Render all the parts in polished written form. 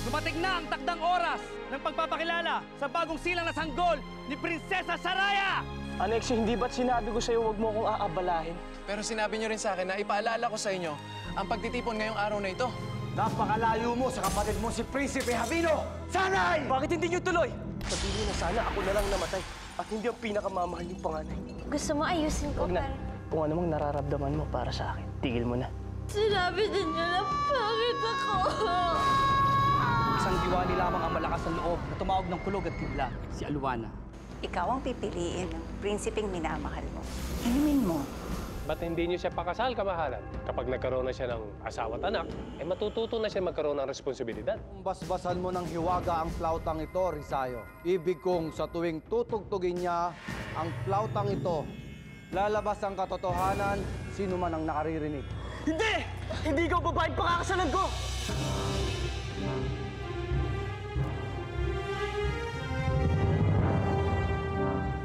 Dumating na ang takdang oras ng pagpapakilala sa bagong silang na sanggol ni Prinsesa Saraya! Alexio, hindi ba't sinabi ko sa'yo huwag mo akong aabalahin? Pero sinabi niyo rin sa akin na ipaalala ko sa inyo ang pagtitipon ngayong araw na ito. Napakalayo mo sa kapatid mo si Prinsipe Javino! Sanay! Bakit hindi niyo tuloy? Sabihin niyo na sana ako na lang namatay at hindi ang pinakamamahal niyong panganay. Gusto mo ayusin ko, Huwag na. Kung ano mang nararamdaman mo para sa akin, tigil mo na. Sinabi din niya na pangit ako. Isang diwani lamang ang malakas sa loob na tumawag ng kulog at kidlat, si Alwana. Ikaw ang pipiliin ng prinsipeng minamahal mo. Inumin mo. Ba't hindi niyo siya pakasal, kamahalan? Kapag nagkaroon na siya ng asawa at anak, matututo na siya magkaroon ng responsibilidad. Basbasan mo ng hiwaga ang flautang ito, Rizayo. Ibig kong sa tuwing tutugtugin niya ang flautang ito, lalabas ang katotohanan, sino man ang nakaririnig. Hindi! Hindi ikaw babaeng pakakasalan ko!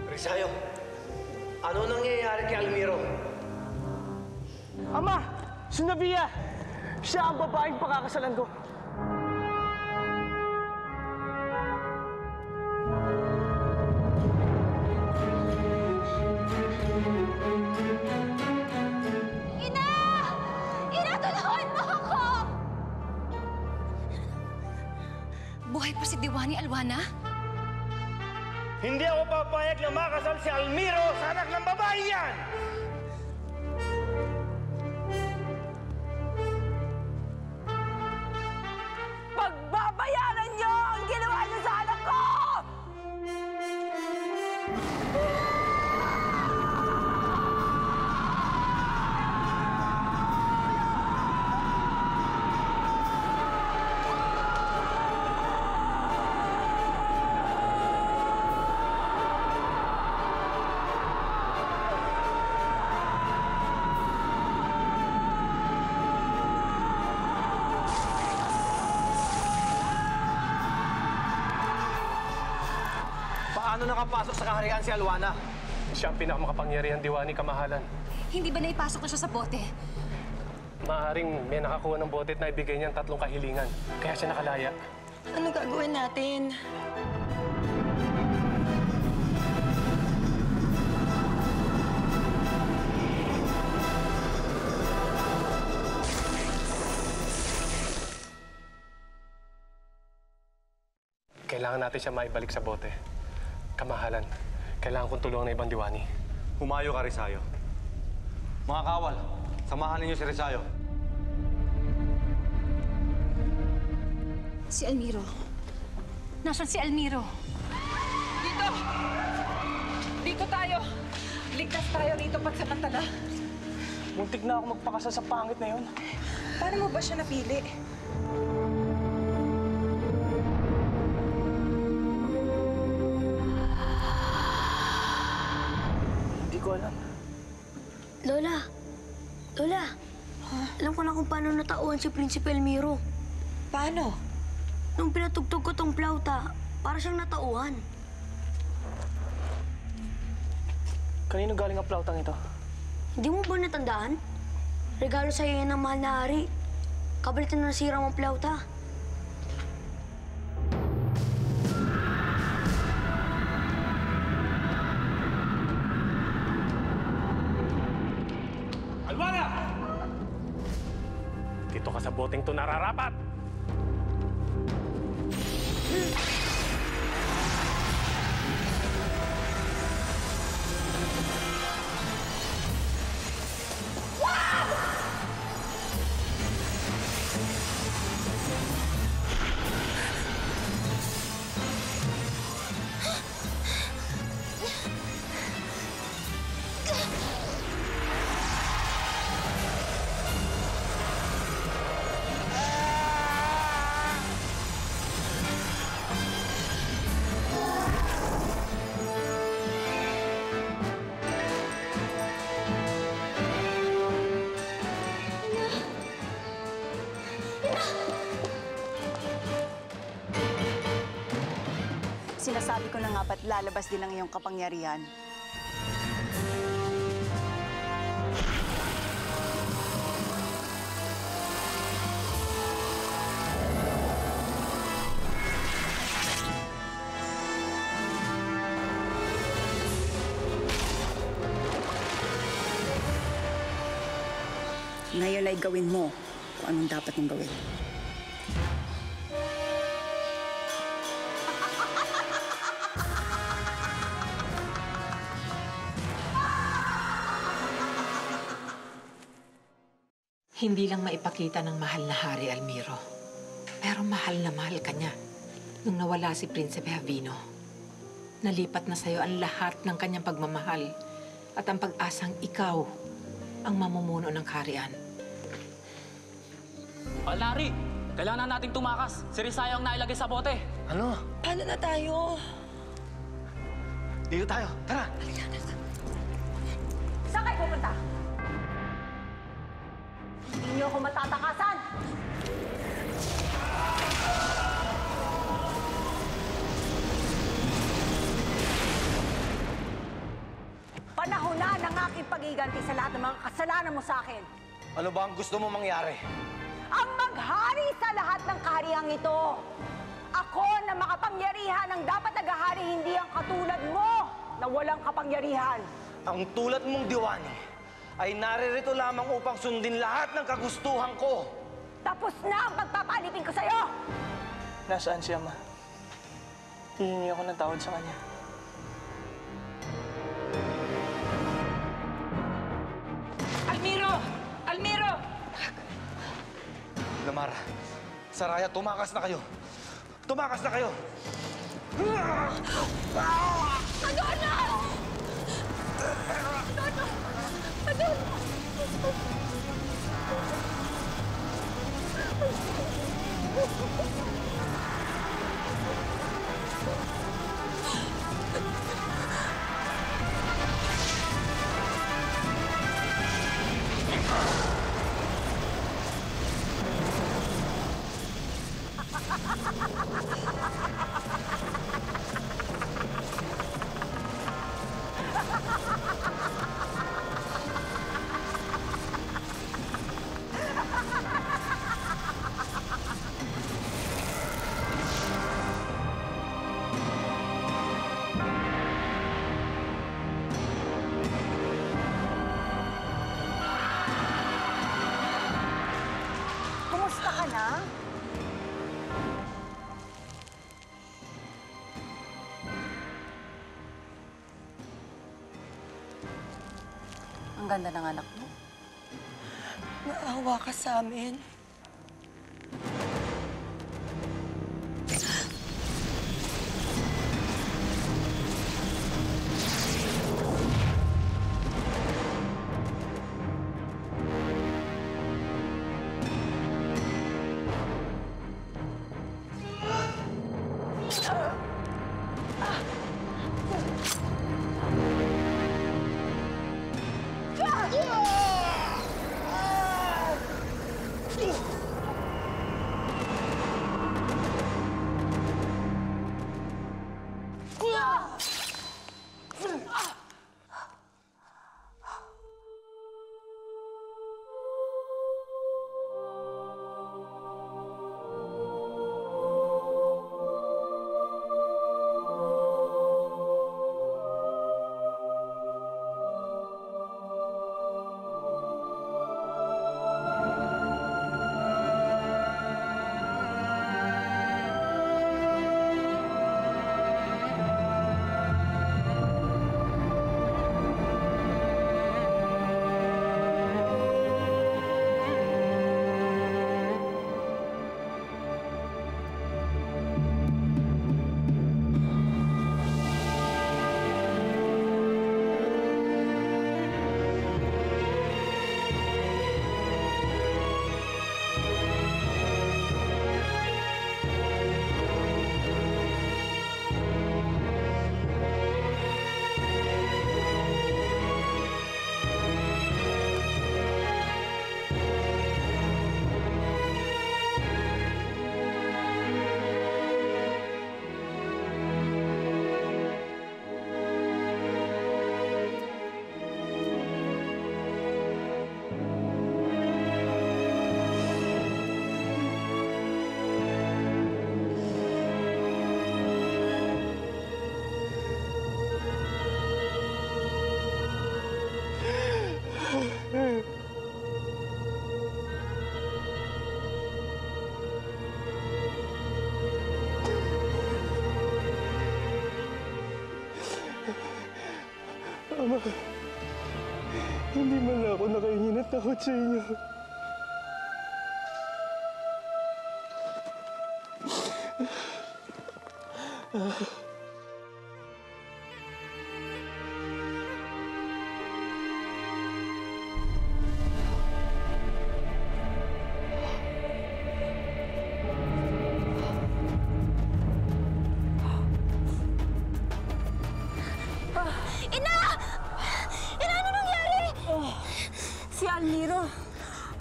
Rizayo, ano nangyayari kay Almiro? Ama! Si Navia! Siya ang babaeng pakakasalan ko! Ina! Ina, tulungan mo ako! Buhay pa si Diwani Alwana? Hindi ako papayag na makasal si Almiro sa anak ng babae yan! Pagbabayaran niyo ang ginawa niyo sa anak ko! Paano nakapasok sa kaharian si Alwana? Siya ang pinakamakapangyarihan diwani, kamahalan. Hindi ba naipasok na siya sa bote? Maaaring may nakakuha ng bote at naibigay niyang 3 kahilingan. Kaya siya nakalaya. Ano gagawin natin? Kailangan natin siya maibalik sa bote. Kamahalan, kailangan kong tulungan ng ibang diwani. Humayo ka, Rizayo. Mga kawal, samahan ninyo si Rizayo. Si Almiro. Nasaan si Almiro? Dito! Dito tayo! Ligtas tayo rito pagsamantala. Muntik na ako magpakasal sa pangit na yun. Paano mo ba siya napili? Hindi ko alam. Lola! Lola! Alam ko na kung paano natauhan si Prinsipe Almiro. Paano? Nung pinatugtog ko tong flauta, para siyang natauhan. Kanino galing ang flautang ito? Hindi mo ba natandaan? Regalo sa'yo yan ng mahal na hari. Kabalit na nasira mong flauta. Alwana! Dito ka sa boteng to nararapat! Sinasabi ko na nga ba't lalabas din ang iyong kapangyarihan. Ngayon ay gawin mo kung anong dapat mong gawin. Hindi lang maipakita ng mahal na Hari Almiro, pero mahal na mahal ka niya. Nung nawala si Prinsipe Javino, nalipat na sa'yo ang lahat ng kanyang pagmamahal at ang pag-asang ikaw ang mamumuno ng kaharian. Alari, kailangan nating tumakas. Si Rizayo ang nailagay sa bote. Ano? Paano na tayo? Dito tayo. Tara! Saan kayo pupunta? Hindi niyo ako matatakasan! Panahon na ng aking pagiganti sa lahat ng mga kasalanan mo sa akin. Ano ba ang gusto mo mangyari? Ang maghari sa lahat ng kahariang ito. Ako na makapangyarihan ang dapat naghahari, hindi ang katulad mo na walang kapangyarihan. Ang tulad mong diwani ay naririto lamang upang sundin lahat ng kagustuhan ko. Tapos na ang pagpapalipin ko sa'yo! Nasaan siya, Ma? Hihingi ako ng tawad sa kanya. Almiro! Almiro! Lamara, Saraya, tumakas na kayo. Tumakas na kayo! Kumusta ka na? Ang ganda ng anak mo. Maawa ka sa amin. Ama, hindi man lang ako nakahingi ng takot sa inyo. Ina! Ina, ano nangyari? Si Almiro,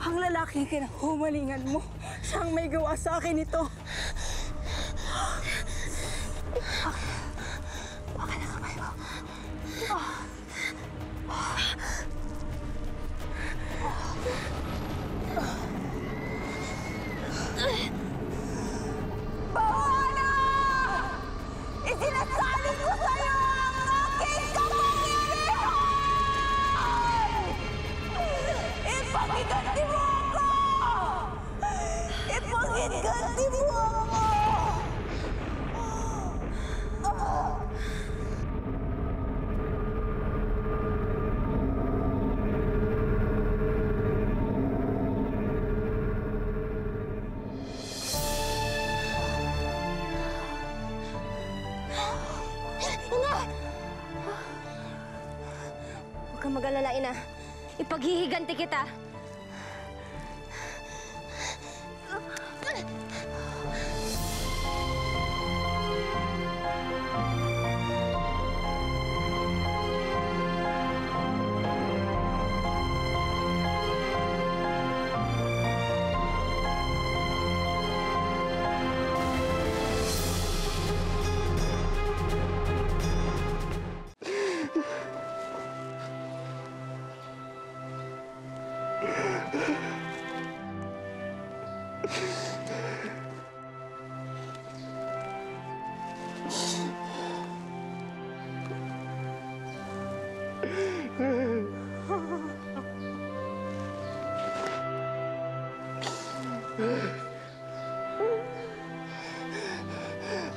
ang lalaking kinahumalingan mo, siyang may gawa sa akin ito. Baka na kamay mo. Bahala! Isinasaling ko sa'yo ang aking kapangyarihan! Ipagiganti mo ako! Ipagiganti mo ako! Huwag kang mag-alala, Ina. Ipaghihiganti kita.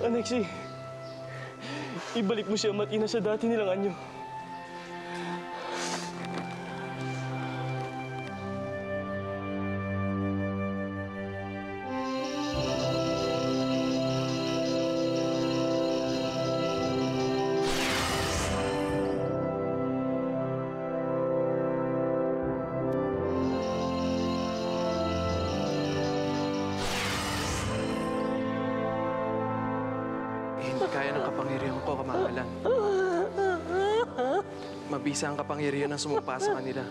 Anexie, ibalik mo siya Ina sa dati nilang anyo. Hindi kaya ng kapangyarihan ko, kamahalan. Mabisa ang kapangyarihan ng sumumpa sa kanila.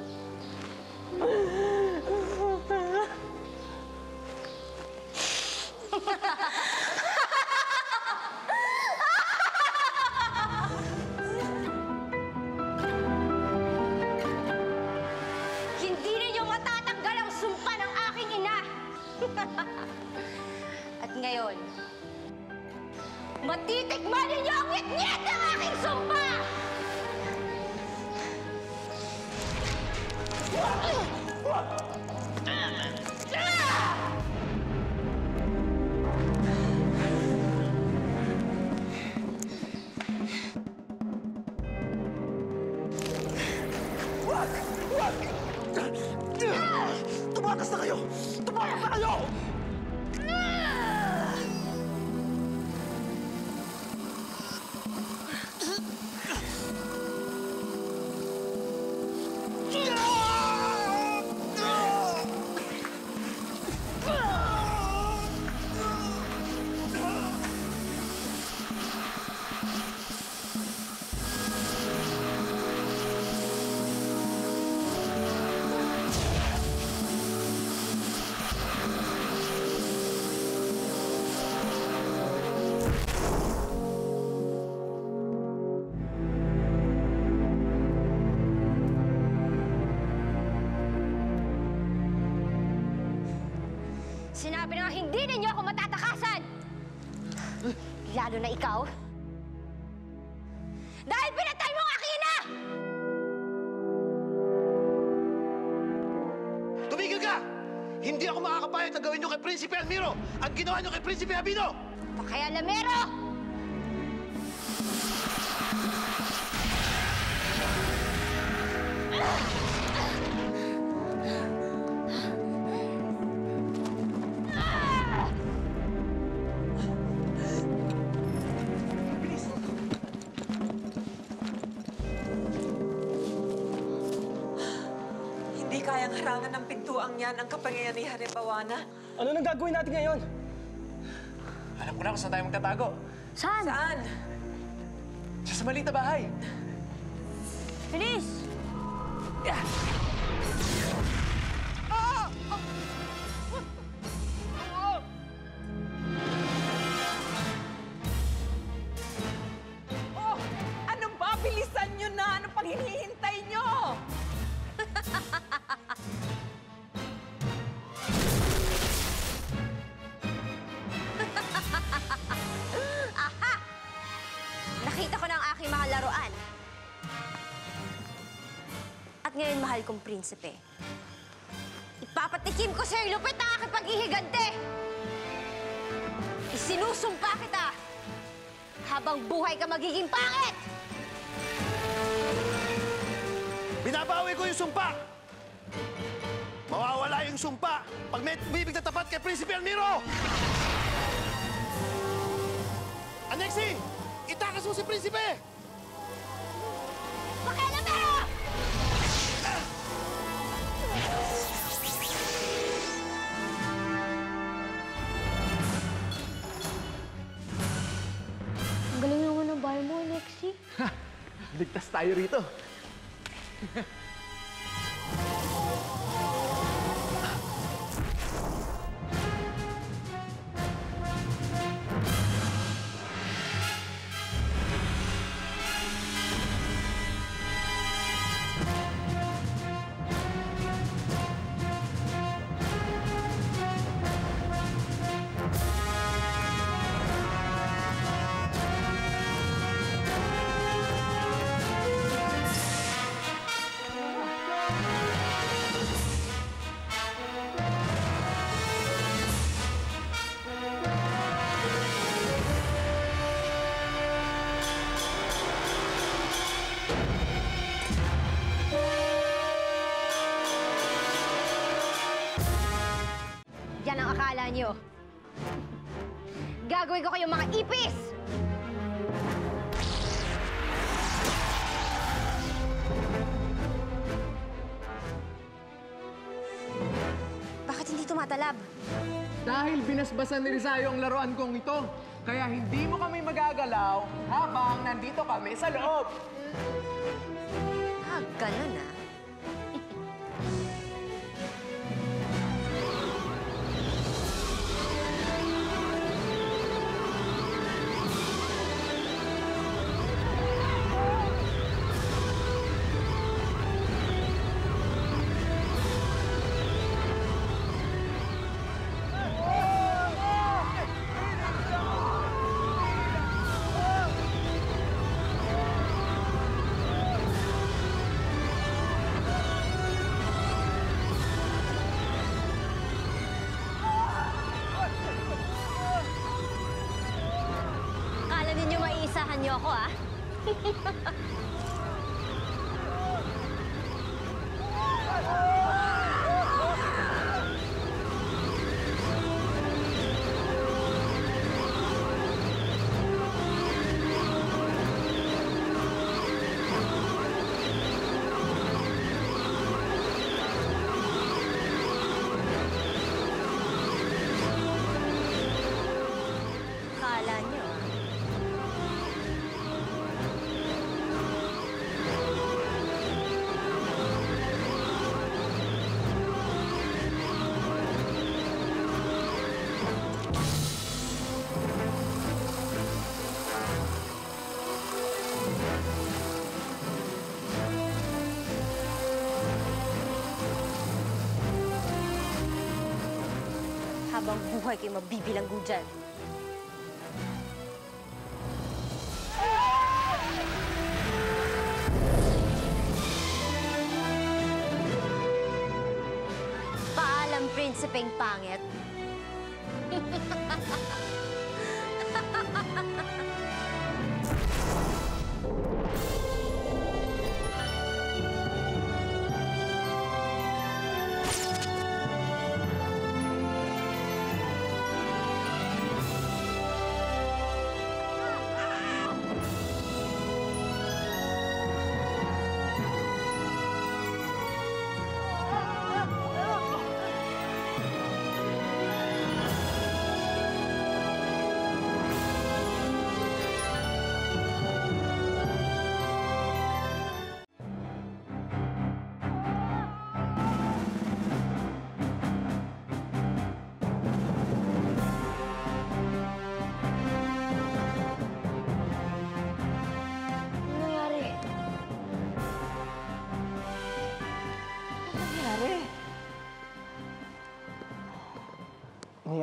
Hindi ninyo matatanggal ang sumpa ng aking ina! At ngayon, matitikman ninyo ang ngit-ngit ng aking sumpa! Tumakas na kayo! Tumakas na kayo! Sinabi na nga hindi ninyo ako matatakasan! Lalo na ikaw. Dahil pinatay mo ang aking ina! Tumigil ka! Hindi ako makakapayag na gawin nyo kay Prinsipe Almiro ang ginawa nyo kay Prinsipe Habino! Kaya Lamero! Hindi kayang harangan ng pintuang yan ang kapangyarihan ni Bawana. Ano nang gagawin natin ngayon? Alam ko na kung saan tayo magtatago. Saan? Saan? Diyan sa maliit na bahay. Bilis! Oh! Ano ba? Bilisan nyo na! Ano pang hinihintay nyo? Aha! Nakita ko na ang aking mga laruan. At ngayon, mahal kong prinsipe, ipapatikim ko sa'yo lupit ang aking paghihigante! Isinusumpa kita! Habang buhay ka magiging pangit! Binabawi ko yung sumpa! Mawawala yung sumpa pag may bibig na tapat kay Prinsipe Almiro! Anexi! Itakas mo si Prinsipe! Pakialamero! Ang galing naman ng bahay mo, Alexi. Ligtas tayo rito. Yan ang akala nyo. Gagawin ko kayong mga ipis! Bakit hindi tumatalab? Dahil binasbasan ni Rizayo ang laruan kong ito, kaya hindi mo kami magagalaw habang nandito kami sa loob. Ah, ganun ah. Akala ninyo maiisahan niyo ako, ah? Akala niyo, ah? Habang buhay kayo mabibilanggo dyan. Paalam, prinsipeng pangit.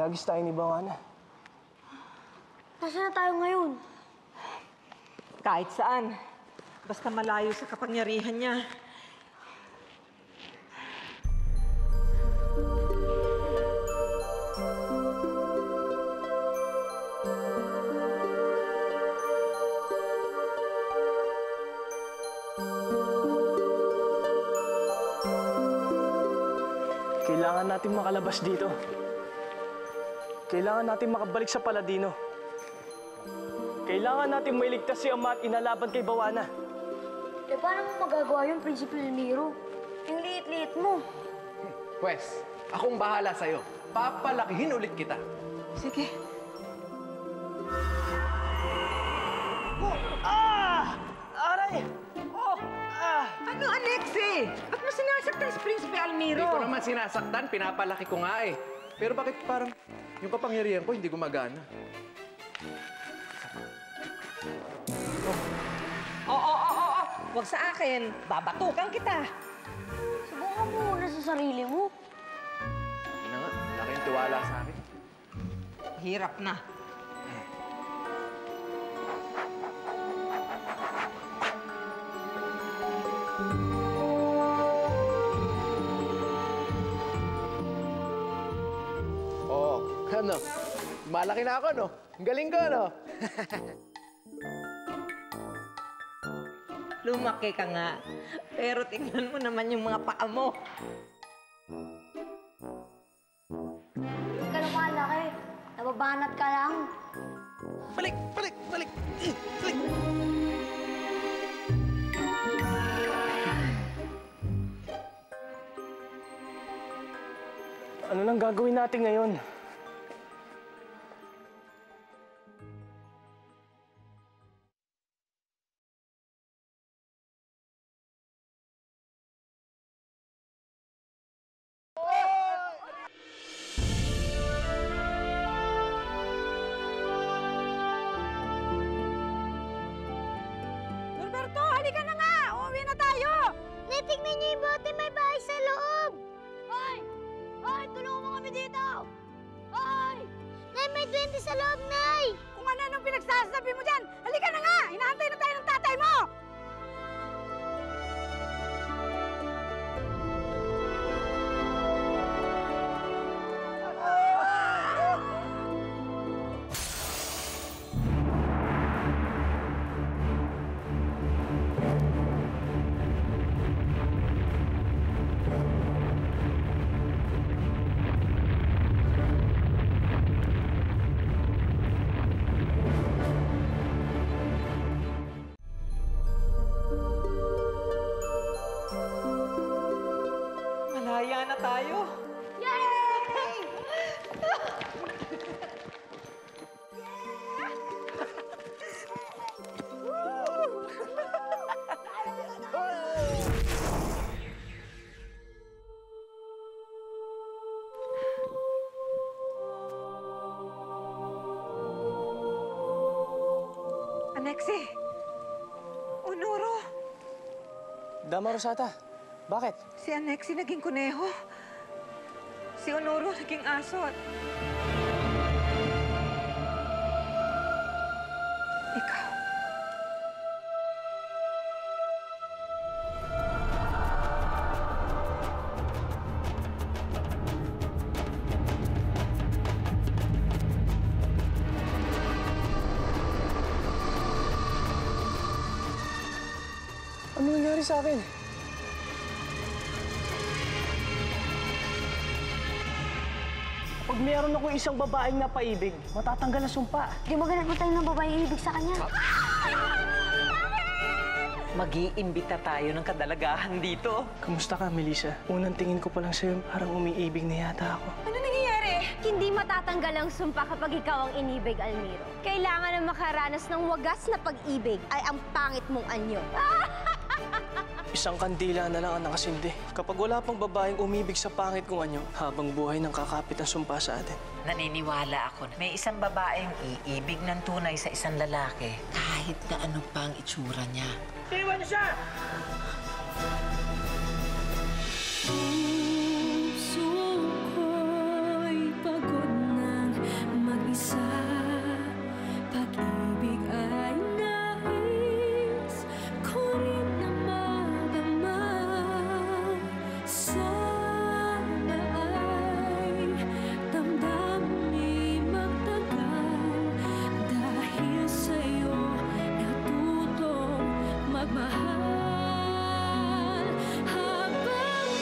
Inagis tayo ni Bawana. Nasaan na tayo ngayon? Kahit saan. Basta malayo sa kapangyarihan niya. Kailangan natin makalabas dito. Kailangan natin makabalik sa Paladino. Kailangan natin mailigtas si Ama at inalaban kay Bawana. Eh, paano mo magagawa yun, Prinsipe Almiro? Yung liit-liit mo. Pwes, akong bahala sa'yo. Papalakihin ulit kita. Sige. Aray! Ano, Alexi? Ba't mo sinasaktan si Prinsipe Almiro? Hindi ko naman sinasaktan, pinapalaki ko nga eh. Pero bakit parang yung kapangyarihan ko hindi gumagana? Oo. Huwag sa akin. Babatukan kita. Subukan mo muna sa sarili mo. Yun na nga, wala kayong tiwala sa akin. Hirap na. Oo, ano? Malaki na ako, no? Ang galing ko, no? Lumaki ka nga. Pero tingnan mo naman yung mga paa mo. Hindi ka na malaki. Nababanat ka lang. Balik! Ano nang gagawin natin ngayon? Norberto, halika na nga! Uuwi na tayo! Natignan niyo yung bote, may bahay sa loob! Hoy! Hoy! Tulungan mo kami dito! Hoy! Nay, may duwende sa loob, Nay! Kung ano-anong pinagsasabi mo dyan, halika na nga! Inaantay na tayo ng tatay mo! Malaya na tayo. Yay! Alexi! Onoro! Dama Rosata, bakit? Si Alexi naging kuneho. Si Onoro naging aso at... Ikaw. Ano nangyari sa akin? Pag meron ako isang babaeng napaibig, matatanggal ang sumpa. Di ba ganun tayo ng babae ibig sa kanya? Mag-iimbita tayo ng kadalagahan dito. Kamusta ka, Melissa? Unang tingin ko pa lang sa'yo, parang umiibig na yata ako. Ano nangyayari? Hindi matatanggal ang sumpa kapag ikaw ang inibig, Almiro. Kailangan na makaranas ng wagas na pag-ibig ay ang pangit mong anyo. Isang kandila na lang ang nakasindi. Kapag wala pang babaeng umibig sa pangit kong anyo, habang buhay nang kakapit ang sumpa sa atin. Naniniwala ako na may isang babaeng iibig ng tunay sa isang lalaki kahit na ano pa ang itsura niya. Iwan siya! Puso ko'y pagod na pag-ibig ay nais ko rin na madama. Sana ay damdamin magtagal dahil sa'yo natutong magmahal. Habang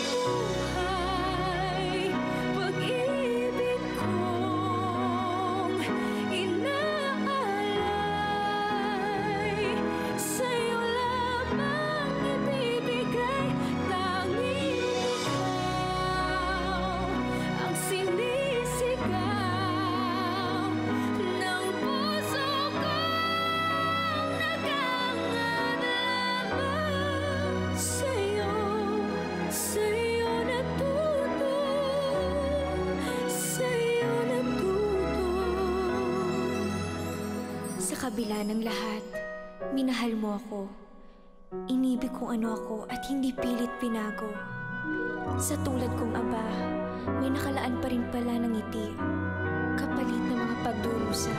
buhay, pag-ibig kong inaalay, sa'yo lamang ibibigay. Tanging ikaw ang sinisigaw ng puso kong nagangad lamang sa'yo. Sa'yo natuto, sa'yo natuto. Sa kabila ng lahat, minahal mo ako. Inibig kung ano ako at hindi pilit pinago. Sa tulad kong aba, may nakalaan pa rin pala ng ngiti, kapalit ng mga pagdurusa.